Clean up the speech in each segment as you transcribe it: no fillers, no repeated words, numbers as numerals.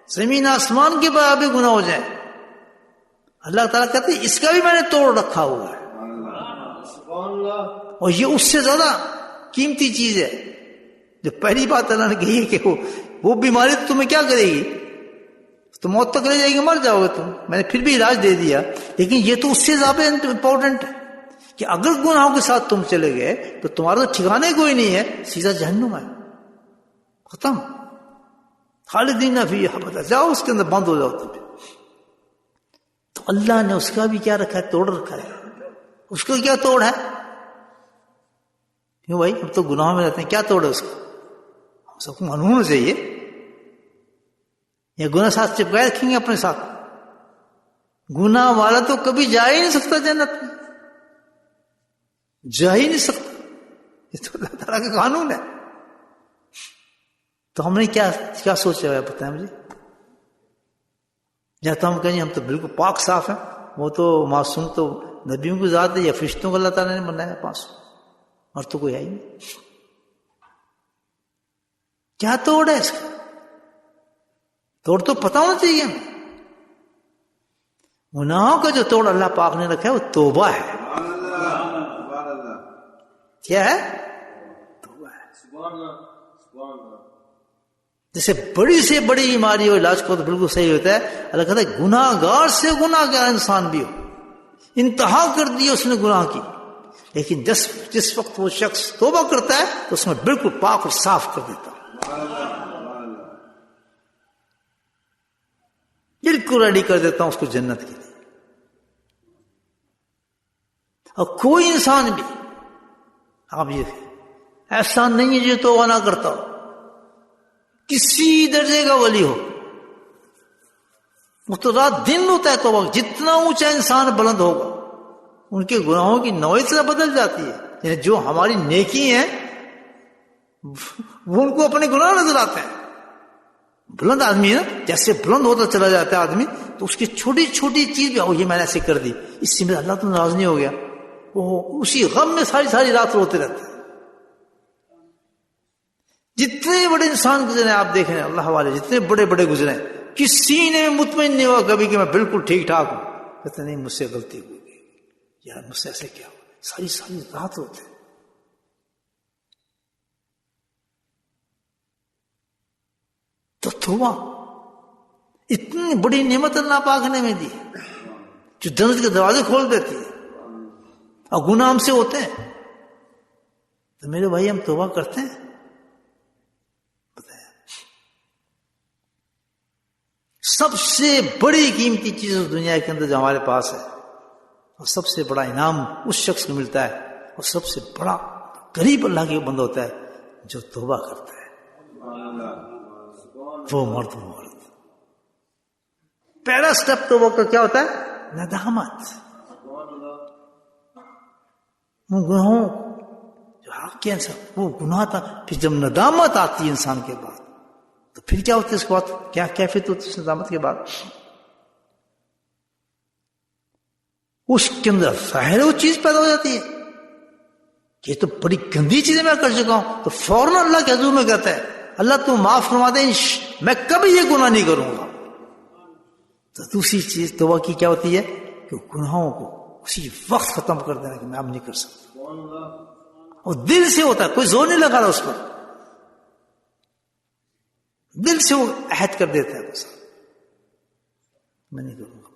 زمین آسمان کے برابر گناہ ہو جائے، اللہ تعالیٰ کہتے ہیں اس کا بھی میں نے توڑ رکھا ہوا ہے، اور یہ اس سے زیادہ قیمتی چیز ہے۔ جو پہلی بات اللہ نے کہی ہے کہ وہ بیماری تمہیں کیا کرے گی، تو موت تک لے جائے گی، مر جاؤ گے تم، میں نے پھر بھی علاج دے دیا، لیکن یہ تو اس سے زیادہ امپورٹنٹ ہے کہ اگر گناہوں کے ساتھ تم چلے گئے تو تمہارا تو ٹھکانے کوئی نہیں ہے، سیدھا جہنم ہے، ختم، خالدین فیہا ابدا، جاؤ اس کے اندر بند ہو جاؤ تم۔ تو اللہ نے اس کا بھی کیا رکھا ہے، توڑ رکھا ہے۔ اس کو کیا توڑ ہے؟ کیوں بھائی، ہم تو گناہوں میں رہتے ہیں، کیا توڑ ہے اس کا؟ ہم سب کو معلوم ہونا چاہیے، یا گناہ ساتھ چپکائے رکھیں گے اپنے ساتھ؟ گناہ والا تو کبھی جا ہی نہیں سکتا جنت میں، جا ہی نہیں سکتا، یہ تو اللہ تعالیٰ کا قانون ہے۔ تو ہم نے کیا سوچا ہوا ہے بتائیں مجھے؟ یا تو ہم کہیں ہم تو بالکل پاک صاف ہیں، وہ تو معصوم تو نبیوں کی ذات ہے یا فرشتوں کو اللہ تعالیٰ نے بنایا معصوم، اور تو کوئی ہے ہی نہیں۔ کیا توڑ ہے اس کا؟ توڑ تو پتہ ہونا چاہیے ہمیں۔ گناہوں کا جو توڑ اللہ پاک نے رکھا ہے وہ توبہ ہے۔ کیا ہے؟ توبہ ہے۔ جیسے بڑی سے بڑی بیماری ہو، علاج کو تو بالکل صحیح ہوتا ہے، اللہ کہتا ہے گناہ گار سے گناہ گار انسان بھی ہو، انتہا کر دی اس نے گناہ کی، لیکن جس وقت وہ شخص توبہ کرتا ہے تو اس میں بالکل پاک اور صاف کر دیتا ہے، بالکل ریڈی کر دیتا ہوں اس کو جنت کے لیے۔ اور کوئی انسان بھی آپ یہ ایسا نہیں ہے جو توبہ نہ کرتا ہو، کسی درجے کا ولی ہو، وہ تو رات دن ہوتا ہے توبہ، جتنا اونچا انسان بلند ہوگا ان کے گناہوں کی نوعیت سے بدل جاتی ہے، یعنی جو ہماری نیکی ہیں وہ ان کو اپنے گناہ نظر آتے ہیں۔ بلند آدمی ہے نا، جیسے بلند ہوتا چلا جاتا ہے آدمی تو اس کی چھوٹی چھوٹی چیز بھی یہ میں نے ایسے کر دی، اس سے میرا اللہ تو ناراض نہیں ہو گیا، وہ اسی غم میں ساری رات روتے رہتے ہیں۔ جتنے بڑے انسان گزرے ہیں آپ دیکھ رہے ہیں، اللہ والے جتنے بڑے بڑے گزرے ہیں، کسی نے مطمئن نہیں ہوا کبھی کہ میں بالکل ٹھیک ٹھاک ہوں، کہتے نہیں مجھ سے غلطی ہوئی یار، مجھ سے ایسے کیا ہوا، ساری رات روتے ہیں۔ تو توبہ اتنی بڑی نعمت اللہ پاک نے ہمیں دی جو جنت کے دروازے کھول دیتی ہے، اور گناہ ہم سے ہوتے ہیں تو میرے بھائی ہم توبہ کرتے ہیں؟ سب سے بڑی قیمتی چیز اس دنیا کے اندر جو ہمارے پاس ہے، اور سب سے بڑا انعام اس شخص کو ملتا ہے، اور سب سے بڑا قریب اللہ کے بندہ ہوتا ہے جو توبہ کرتا ہے، وہ مرد پہلا سٹیپ توبہ کا کیا ہوتا ہے؟ ندامت۔ وہ گناہوں جو حق کے انسان وہ گناہ تھا، پھر جب ندامت آتی ہے انسان کے بعد تو پھر کیا ہوتا ہے؟ اس کے بعد کیا کیفیت ہوتی ہے اس ندامت کے بعد؟ اس کے اندر ظاہر وہ چیز پیدا ہو جاتی ہے کہ یہ تو بڑی گندی چیزیں میں کر چکا ہوں، تو فوراً اللہ کے حضور میں کہتا ہے اللہ تم معاف فرما دے، میں کبھی یہ گناہ نہیں کروں گا۔ تو دوسری چیز توبہ کی کیا ہوتی ہے کہ گناہوں کو اسی وقت ختم کر دینا کہ میں اب نہیں کر سکتا، اور دل سے ہوتا ہے، کوئی زور نہیں لگا رہا اس پر، دل سے وہ عہد کر دیتا ہے بس میں نہیں کروں گا۔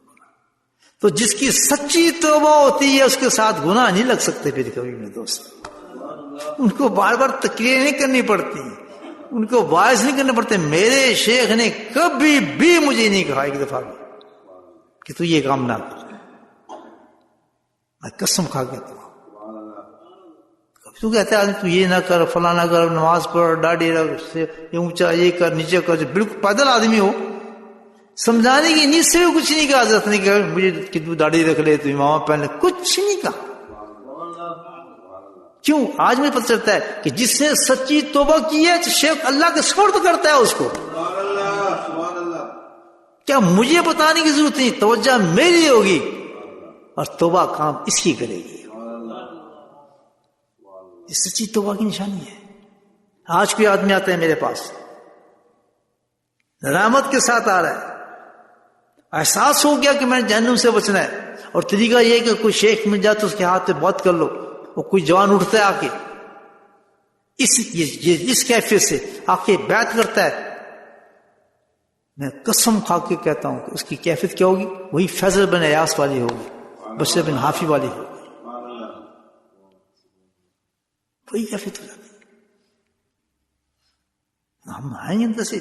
تو جس کی سچی توبہ ہوتی ہے اس کے ساتھ گناہ نہیں لگ سکتے پھر کبھی میں دوست، ان کو بار بار تقریر نہیں کرنی پڑتی، ان کو باعث نہیں کرنے پڑتے۔ میرے شیخ نے کبھی بھی مجھے نہیں کہا ایک دفعہ بھی کہ تو یہ کام نہ کر، میں قسم کھا کے تو تو کہتے ہیں آدمی تو یہ نہ کر، فلاں نہ کر، نماز پڑھ، داڑھی رکھ، یہ اونچا یہ کر، نیچے کر، جو بالکل پیدل آدمی ہو، سمجھانے کی نیت سے بھی کچھ نہیں کہا، حضرت نے کہا مجھے کہ تو داڑھی رکھ لے، تو امامہ پہن لے، کچھ نہیں کہا۔ کیوں؟ آج مجھے پتہ چلتا ہے کہ جس نے سچی توبہ کی ہے شیخ اللہ کے سپرد کرتا ہے اس کو، کیا مجھے بتانے کی ضرورت نہیں، توجہ میری ہوگی اور توبہ کام اس کی کرے گی۔ یہ سچی توبہ کی نشانی ہے۔ آج کوئی آدمی آتا ہے میرے پاس، ندامت کے ساتھ آ رہا ہے، احساس ہو گیا کہ میں نے جہنم سے بچنا ہے، اور طریقہ یہ کہ کوئی شیخ مل جائے تو اس کے ہاتھ پہ بات کر لو، اور کوئی جوان اٹھتا ہے آ کے اس کیفیت سے آ کے بیعت کرتا ہے، میں قسم کھا کے کہتا ہوں کہ اس کی کیفیت کیا ہوگی؟ وہی فیضل بن ایاس والی ہوگی، بشر بن حافی والی ہوگی، وہی کیفیت ہو جاتی ہے۔ ہم ہیں اندر سے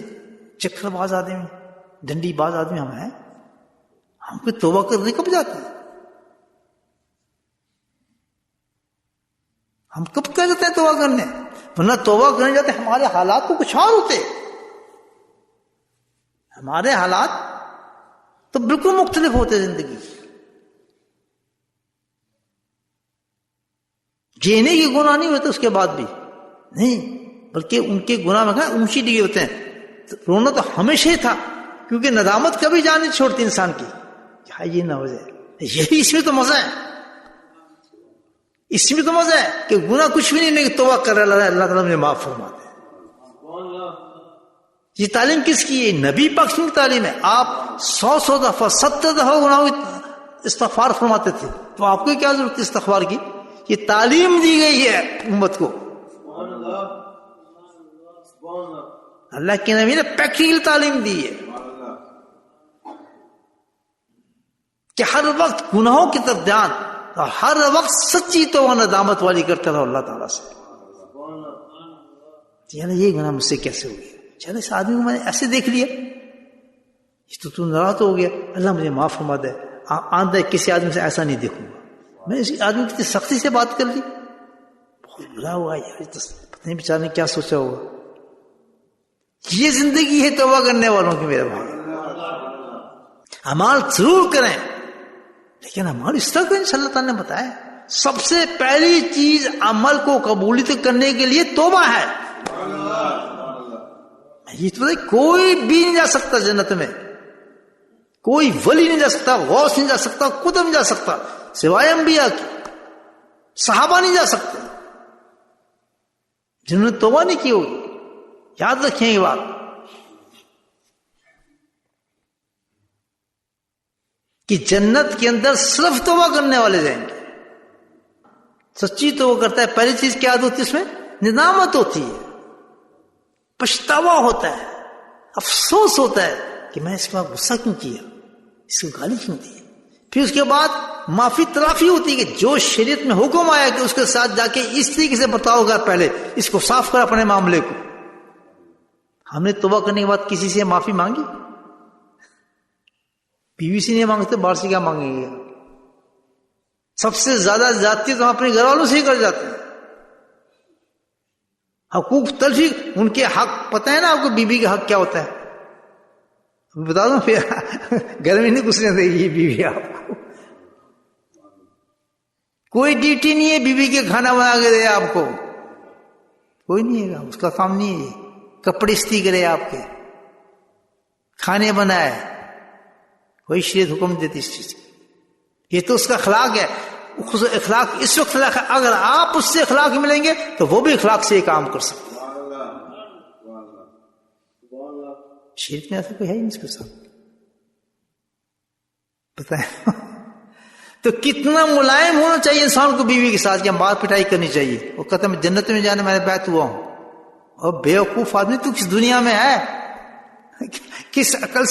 چکر باز آدمی، ڈنڈی باز آدمی ہم ہیں، ہم کو توبہ کرنے کب جاتے ہیں؟ ہم کب کہہ جاتے ہیں توبہ کرنے؟ ورنہ توبہ کرنے جاتے ہمارے حالات تو کچھ اور ہوتے، ہمارے حالات تو بالکل مختلف ہوتے زندگی، جینے کے گناہ نہیں ہوتے اس کے بعد بھی نہیں، بلکہ ان کے گناہ میں اونچی ڈگے ہوتے ہیں۔ رونا تو ہمیشہ ہی تھا، کیونکہ ندامت کبھی جان نہیں چھوڑتی انسان کی، یہ نہ ہو جائے، یہی اس میں تو مزہ ہے، اس میں تو مزہ ہے کہ گناہ کچھ بھی نہیں کہ توبہ کر رہا ہے، اللہ تعالیٰ مجھے معاف فرما دے۔ یہ تعلیم کس کی ہے؟ نبی پاک کی تعلیم ہے۔ آپ 100 دفعہ 70 دفعہ گناہوں استغفار فرماتے تھے، تو آپ کو کیا ضرورت ہے استغفار کی؟ یہ تعلیم دی گئی ہے امت کو، اللہ کے نبی نے پریکٹیکل تعلیم دی ہے کہ ہر وقت گناہوں کی طرف دھیان، اور ہر وقت سچی توبہ ندامت والی کرتا رہو اللہ تعالیٰ سے، یعنی یہ گناہ مجھ سے کیسے ہو گیا؟ چلے اس آدمی کو میں نے ایسے دیکھ لیا، تو ناراض ہو گیا، اللہ مجھے معاف فرما دے، آندہ کسی آدمی سے ایسا نہیں دیکھوں گا۔ میں اس آدمی کی سختی سے بات کر لی، بہت برا ہوا یار، پتہ نہیں بیچارے نے کیا سوچا ہوگا۔ یہ زندگی ہے توبہ کرنے والوں کی میرے بھائی۔ اعمال ضرور کریں، لیکن اعمال اس طرح کریں جیسے اللہ تعالیٰ نے بتایا۔ سب سے پہلی چیز عمل کو قبولیت کرنے کے لیے توبہ ہے۔ یہ تو کوئی بھی نہیں جا سکتا جنت میں، کوئی ولی نہیں جا سکتا، غوث نہیں جا سکتا، قطب نہیں جا سکتا سوائے انبیاء کی، صحابہ نہیں جا سکتے جنہوں نے توبہ نہیں کی ہوگی۔ یاد رکھیں یہ بات کہ جنت کے اندر صرف توبہ کرنے والے جائیں گے، سچی توبہ کرتا ہے۔ پہلی چیز کیا ہوتی ہے اس میں؟ ندامت ہوتی ہے، پچھتاوا ہوتا ہے، افسوس ہوتا ہے کہ میں اس کے بعد غصہ کیوں کیا، اس کو گالی کیوں دی۔ پھر اس کے بعد معافی تلافی ہوتی ہے کہ جو شریعت میں حکم آیا کہ اس کے ساتھ جا کے اس طریقے سے برتاؤ کر، پہلے اس کو صاف کر اپنے معاملے کو۔ ہم نے توبہ کرنے کے بعد کسی سے معافی مانگی؟ بیوی سے نہیں مانگتے، باہر سے کیا مانگیں گے؟ سب سے زیادہ زیادتی تو ہم اپنے گھر والوں سے ہی کر جاتے ہیں۔ حقوق تلفی، ان کے حق پتہ ہے نا آپ کو، بیوی کا حق کیا ہوتا ہے بتا دوں؟ پھر گھر میں نہیں گھسنے دے گی بیوی آپ کو، کوئی ڈیوٹی نہیں ہے بیوی کے کھانا بنا کے دے آپ کو، کوئی نہیں ہے، اس کا کام نہیں ہے۔ کپڑے استری کرے، آپ کے کھانے بنائے، کوئی شریعت حکم دیتی اس چیز کی، یہ تو اس کا اخلاق ہے۔ اخلاق اس وقت اخلاق ہے، اگر آپ اس سے اخلاق ملیں گے تو وہ بھی اخلاق سے یہ کام کر سکتے ہیں۔ شریعت میں ایسا کوئی ہے ہی نہیں اس کے ساتھ، بتائیں تو کتنا ملائم ہونا چاہیے انسان کو بیوی کے ساتھ، یا مار پٹائی کرنی چاہیے؟ وہ کہتا ہے میں جنت میں جانے میں بیعت ہوا ہوں۔ اور بیوقوف آدمی تو کس دنیا میں ہے؟ کس عقل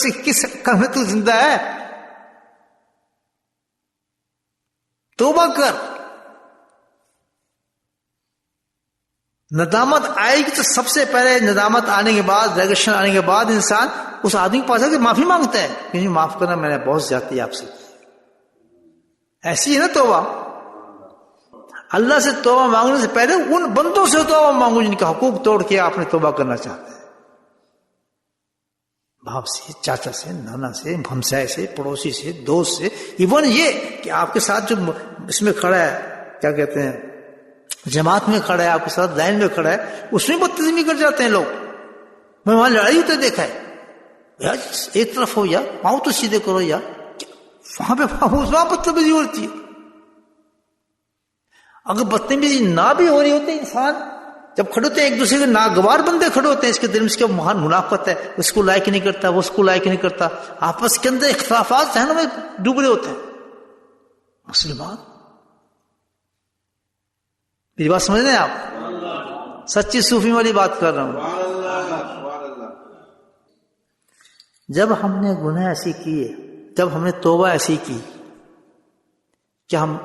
میں تو زندہ ہے؟ توبہ کر، ندامت آئے گی تو سب سے پہلے ندامت آنے کے بعد، ریگریشن آنے کے بعد انسان اس آدمی کے پاس ہے کہ معافی مانگتا ہے کہ مجھے معاف کرنا، میں نے بہت زیادتی آپ سے کی۔ ایسی ہے نا توبہ۔ اللہ سے توبہ مانگنے سے پہلے ان بندوں سے توبہ مانگو جن کے حقوق توڑ کے آپ نے توبہ کرنا چاہتے ہیں، باپ سے، چاچا سے، نانا سے، ہمسائے سے، پڑوسی سے، دوست سے، ایون یہ کہ آپ کے ساتھ جو اس میں کھڑا ہے، کیا کہتے ہیں، جماعت میں کھڑا ہے، آپ کے ساتھ لائن میں کھڑا ہے، اس میں بدتمیزی کر جاتے ہیں لوگ۔ میں وہاں لڑائی ہوتے دیکھا ہے، یار ایک طرف ہو، یا پاؤں تو سیدھے کرو، یا وہاں پہ وہاں بدتمیزی ہوتی ہے۔ اگر بدتمیزی نہ بھی ہو رہی ہوتی انسان جب کھڑے ہوتے ہیں ایک دوسرے کے ناگوار بندے کھڑے ہوتے ہیں، اس کے دل میں اس کے مہان منافقت ہے، اس کو لائک نہیں کرتا، وہ اس کو لائک نہیں کرتا، آپس کے اندر اختلافات ذہنوں میں ڈوب رہے ہوتے ہیں مسلمان. میری بات سمجھ رہے ہیں آپ؟ سچی صوفی والی بات کر رہا ہوں. جب ہم نے گناہ ایسی کیے، جب ہم نے توبہ ایسی کی کہ ہم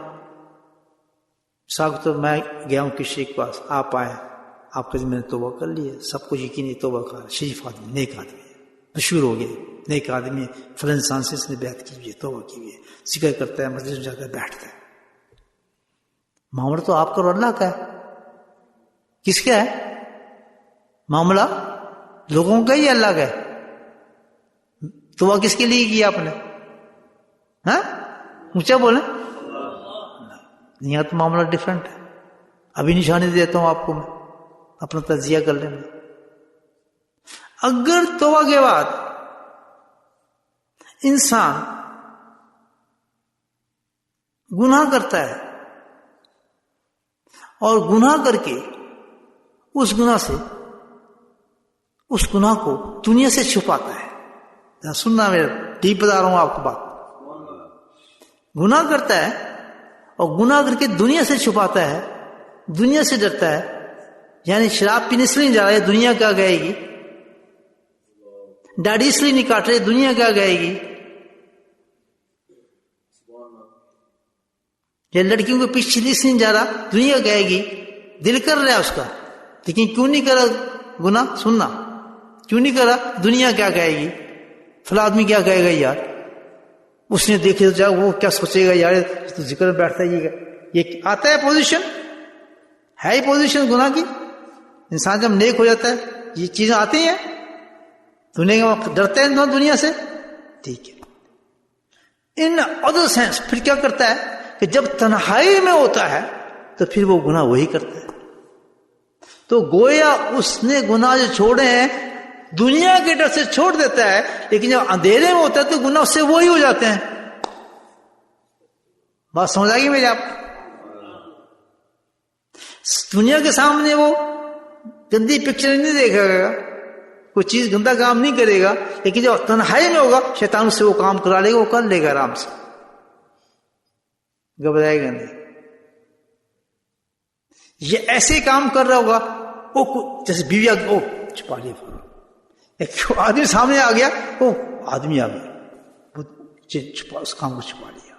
تو میں گیا ہوں کسی کے پاس، آپ آئے، آپ کے میں نے توبہ کر لی ہے، سب کچھ یقینی توبہ کر، شریف آدمی، نیک آدمی ہے، مشہور ہو گئے، نیک آدمی ہے، فلاں انسان سے اس نے بیعت کی ہوئی ہے، توبہ کی ہوئی ہے، ذکر کرتا ہے، مسجد میں جاتا ہے، بیٹھتا ہے. معاملہ تو آپ کا اور اللہ کا ہے. کس کا ہے معاملہ؟ لوگوں کا ہی اللہ کا ہے. توبہ کس کے لیے کی آپ نے؟ ہاں اونچا بولیں. یہاں تو معاملہ ڈیفرنٹ ہے. ابھی نشانی دیتا ہوں آپ کو، میں اپنا تجزیہ کر لینا. اگر توبہ کے بعد انسان گناہ کرتا ہے اور گناہ کر کے اس گناہ کو دنیا سے چھپاتا ہے، سننا میرا ڈیپ بتا رہا ہوں آپ کو بات. گناہ کرتا ہے اور گناہ کر کے دنیا سے چھپاتا ہے، دنیا سے ڈرتا ہے. یعنی شراب پینے اس لیے نہیں جا رہا ہے، دنیا کیا کہے گی. داڑھی اس لیے نہیں کاٹ رہے، دنیا کیا کہے گی. یا لڑکیوں کے پیچھے اس لیے نہیں جا رہا، دنیا کہے گی. دل کر رہا ہے اس کا، لیکن کیوں نہیں کرا گناہ؟ سننا، کیوں نہیں کرا؟ دنیا کیا کہے گی، فلاں آدمی کیا کہے گا، یار اس نے دیکھے تو جائے، وہ کیا سوچے گا، یار تو ذکر میں بیٹھتا ہے. یہ آتا ہے پوزیشن، ہے ہی پوزیشن گناہ کی. انسان جب نیک ہو جاتا ہے یہ چیزیں آتی ہیں، دنیا ڈرتے ہیں دنیا سے. ٹھیک ہے. ان ادر سینس پھر کیا کرتا ہے کہ جب تنہائی میں ہوتا ہے تو پھر وہ گناہ وہی کرتا ہے. تو گویا اس نے گناہ جو چھوڑے ہیں دنیا کے ڈر سے چھوڑ دیتا ہے، لیکن جب اندھیرے میں ہوتا ہے تو گناہ اس سے وہی ہو جاتے ہیں. بات سمجھ آئے گی میری آپ؟ دنیا کے سامنے وہ گندی پکچر نہیں دیکھے گا، کوئی چیز گندا کام نہیں کرے گا، لیکن جب تنہائی میں ہوگا شیطان اس سے وہ کام کرا لے گا، وہ کر لے گا آرام سے، گھبرائے گا نہیں. یہ ایسے کام کر رہا ہوگا، وہ جیسے بیوی او چھپا لیا، ایک آدمی سامنے آ گیا، او آدمی آ گیا، اس کام کو چھپا لیا.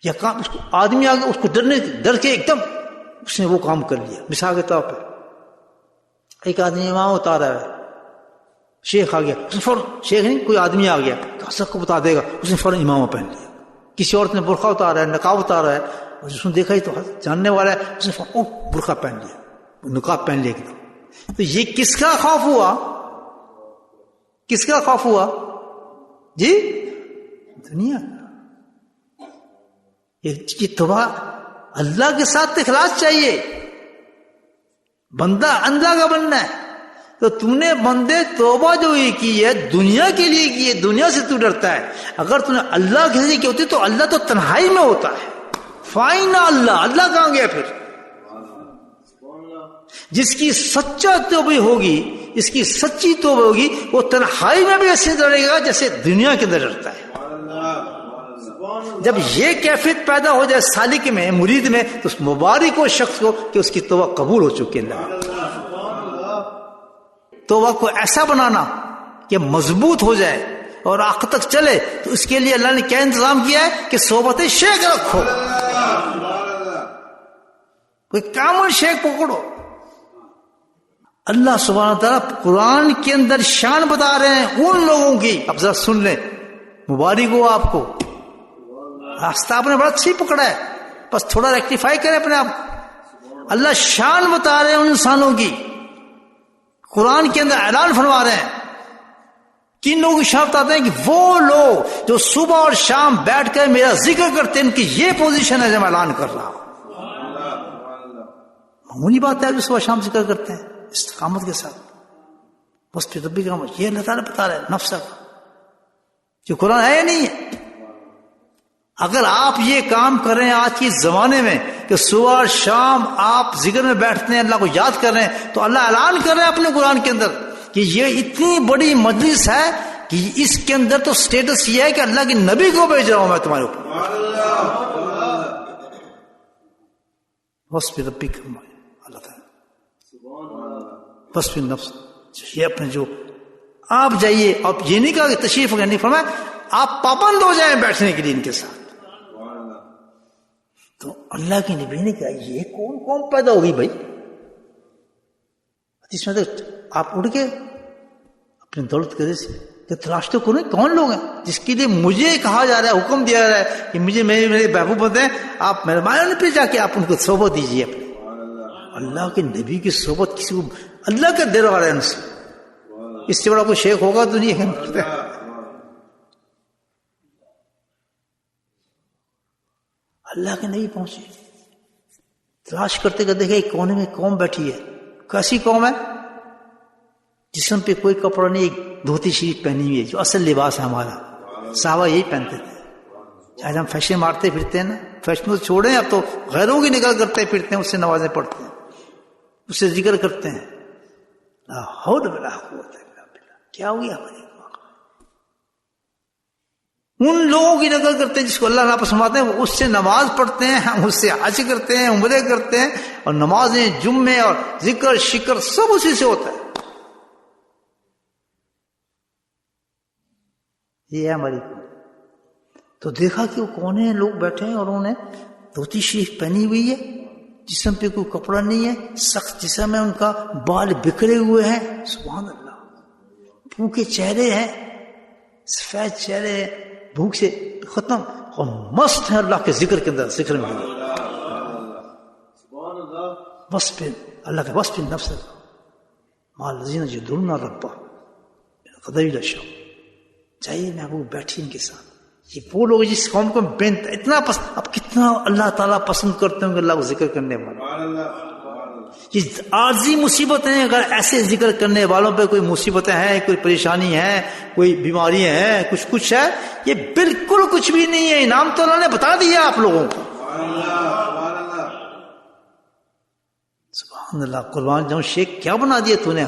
یا کام اس کو آدمی آ گیا، اس کو ڈر کے ایک دم اس نے وہ کام کر لیا. مثال کے طور پر ایک آدمی وہاں اتارا ہے، شیخ آ گیا، فوراً شیخ نہیں کوئی آدمی آ گیا تو سب کو بتا دے گا، اس نے فوراً امامہ پہن لیا. کسی عورت نے برقع اتارا ہے، نقاب اتارا ہے، اور جس نے دیکھا ہی تو جاننے والا ہے، اس نے فوراً برقع پہن لیا، نقاب پہن لیا ایک دم. تو یہ کس کا خوف ہوا؟ کس کا خوف ہوا جی؟ دنیا. یہ توبہ اللہ کے ساتھ اخلاص چاہیے. بندہ اللہ کا بننا ہے. تو تم نے بندے توبہ جو یہ کی ہے دنیا کے لیے کی ہے، دنیا سے تو ڈرتا ہے. اگر تم نے اللہ کے لیے کی ہوتی تو اللہ تو تنہائی میں ہوتا ہے. فائن اللہ کہاں گیا پھر؟ جس کی سچا توبہ ہوگی، جس کی سچی توبہ ہوگی، وہ تنہائی میں بھی ایسے ڈرے گا جیسے دنیا کے اندر ڈرتا ہے. جب یہ کیفیت پیدا ہو جائے سالک میں، مرید میں، تو اس مبارک ہو شخص کو کہ اس کی توبہ قبول ہو چکی ہے. توبہ کو ایسا بنانا کہ مضبوط ہو جائے اور آخر تک چلے، تو اس کے لیے اللہ نے کیا انتظام کیا ہے کہ صحبت شیخ رکھو، کوئی کامن شیخ پکڑو. اللہ سبحانہ تعالیٰ قرآن کے اندر شان بتا رہے ہیں ان لوگوں کی. اب ذرا سن لیں، مبارک ہو آپ کو، راستہ آپ نے بڑا اچھی پکڑا ہے، بس تھوڑا ریکٹیفائی کریں اپنے آپ. اللہ شان بتا رہے ہیں ان انسانوں کی، قرآن کے اندر اعلان فرما رہے ہیں. کن لوگوں کی شان بتاتے ہیں کہ وہ لوگ جو صبح اور شام بیٹھ کر میرا ذکر کرتے ہیں، ان کی یہ پوزیشن ہے جو میں اعلان کر رہا ہوں. معمولی بات ہے جو صبح شام ذکر کرتے ہیں استقامت کے ساتھ، بس پھر ربی کا یہ اللہ تعالیٰ بتا رہے ہیں نفس کا، جو قرآن ہے یا نہیں ہے. اگر آپ یہ کام کر رہے ہیں آج کے زمانے میں کہ صبح شام آپ ذکر میں بیٹھتے ہیں، اللہ کو یاد کر رہے ہیں، تو اللہ اعلان کر رہے ہیں اپنے قرآن کے اندر کہ یہ اتنی بڑی مجلس ہے کہ اس کے اندر تو سٹیٹس یہ ہے کہ اللہ کے نبی کو بھیج رہا ہوں میں تمہارے اوپر. وصف ربک، اللہ تعالیٰ وصف نفس، یہ اپنے جو آپ جائیے. آپ یہ نہیں کہا کہ تشریف نہیں فرمایا، آپ پابند ہو جائیں بیٹھنے کے لیے ان کے ساتھ. تو اللہ کے نبی نے کہا یہ کون قوم پیدا ہوگی بھائی؟ اس میں آپ اڑ کے اپنے دولت کے سے کہ تلاش تو کریں کون لوگ ہیں جس کے لیے مجھے کہا جا رہا ہے، حکم دیا جا رہا ہے کہ مجھے میرے محبوب بنتے ہیں، آپ مہربانی پہ جا کے آپ ان کو صحبت دیجیے. اپنے اللہ کے نبی کی صحبت کسی کو اللہ کا دیر والا ہے ان سے، اس سے بڑا کوئی شیخ ہوگا دنیا کے اندر. اللہ کے نبی پہنچے، تلاش کرتے کہ دیکھے ایک کونے میں قوم بیٹھی ہے. کیسی قوم ہے؟ جسم پہ کوئی کپڑا نہیں، ایک دھوتی شریف پہنی ہوئی ہے جو اصل لباس ہے ہمارا. صحابہ یہی پہنتے تھے. آج ہم فیشن مارتے پھرتے ہیں نا، فیشن تو چھوڑیں، اب تو غیروں کی نکل کرتے پھرتے ہیں، اس سے نمازیں پڑھتے ہیں، اس سے ذکر کرتے ہیں. لا حول ولا قوت الا باللہ. کیا ہو گیا ہماری؟ ان لوگوں کی نقل کرتے ہیں جس کو اللہ ناپسند فرماتے ہیں، وہ اس سے نماز پڑھتے ہیں، ہم اس سے حج کرتے ہیں، عمرے کرتے ہیں، اور نمازیں، جمعے اور ذکر شکر سب اسی سے ہوتا ہے. یہ ہے ہماری. تو دیکھا کہ وہ کونے لوگ بیٹھے ہیں اور انہوں نے دھوتی شریف پہنی ہوئی ہے، جسم پہ کوئی کپڑا نہیں ہے، سخت جسم ہے ان کا، بال بکھرے ہوئے ہیں. سبحان اللہ. بھوکے چہرے ہیں، سفید چہرے ہیں، بھوک سے ختم، اور مست ہیں اللہ کے ذکر کے اندر، ذکر میں. وصف اللہ کے وصف نفس مع الذین یذکرون ربہ قدر الشام. چاہیے محبوب بیٹھی ان کے ساتھ. یہ وہ لوگ جس قوم کو اتنا پسند، اب کتنا اللہ تعالیٰ پسند کرتے ہوں گے اللہ کو ذکر کرنے والے. یہ عارضی مصیبتیں، اگر ایسے ذکر کرنے والوں پہ کوئی مصیبتیں ہیں، کوئی پریشانی ہے، کوئی بیماریاں ہیں، کچھ ہے، یہ بالکل کچھ بھی نہیں ہے. انعام تو اللہ نے بتا دیا آپ لوگوں کو. سبحان اللہ. قربان جاؤں شیخ کیا بنا دیا تو نے،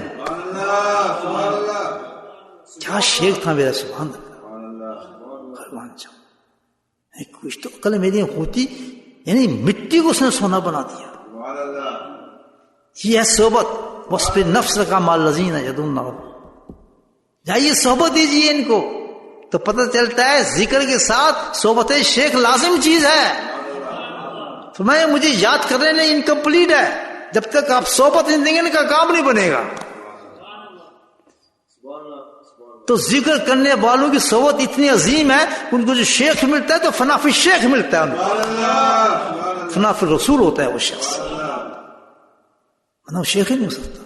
کیا شیخ تھا میرا. سبحان اللہ. قربان جاؤں کچھ تو عقل میری ہوتی، یعنی مٹی کو اس نے سونا بنا دیا. یہ ہے صحبت. وصف نفس کا مع الذین یدعون ربهم. جائیے صحبت دیجیے ان کو، تو پتہ چلتا ہے ذکر کے ساتھ صحبت شیخ لازم چیز ہے. تو میں مجھے یاد کرنے نہیں انکمپلیٹ ہے. جب تک آپ صحبت نہیں دیں گے ان کا کام نہیں بنے گا. تو ذکر کرنے والوں کی صحبت اتنی عظیم ہے، ان کو جو شیخ ملتا ہے تو فنافی شیخ ملتا ہے، ان کو فنافی رسول ہوتا ہے وہ شخص، ورنہ وہ شیخ ہی نہیں ہو سکتا.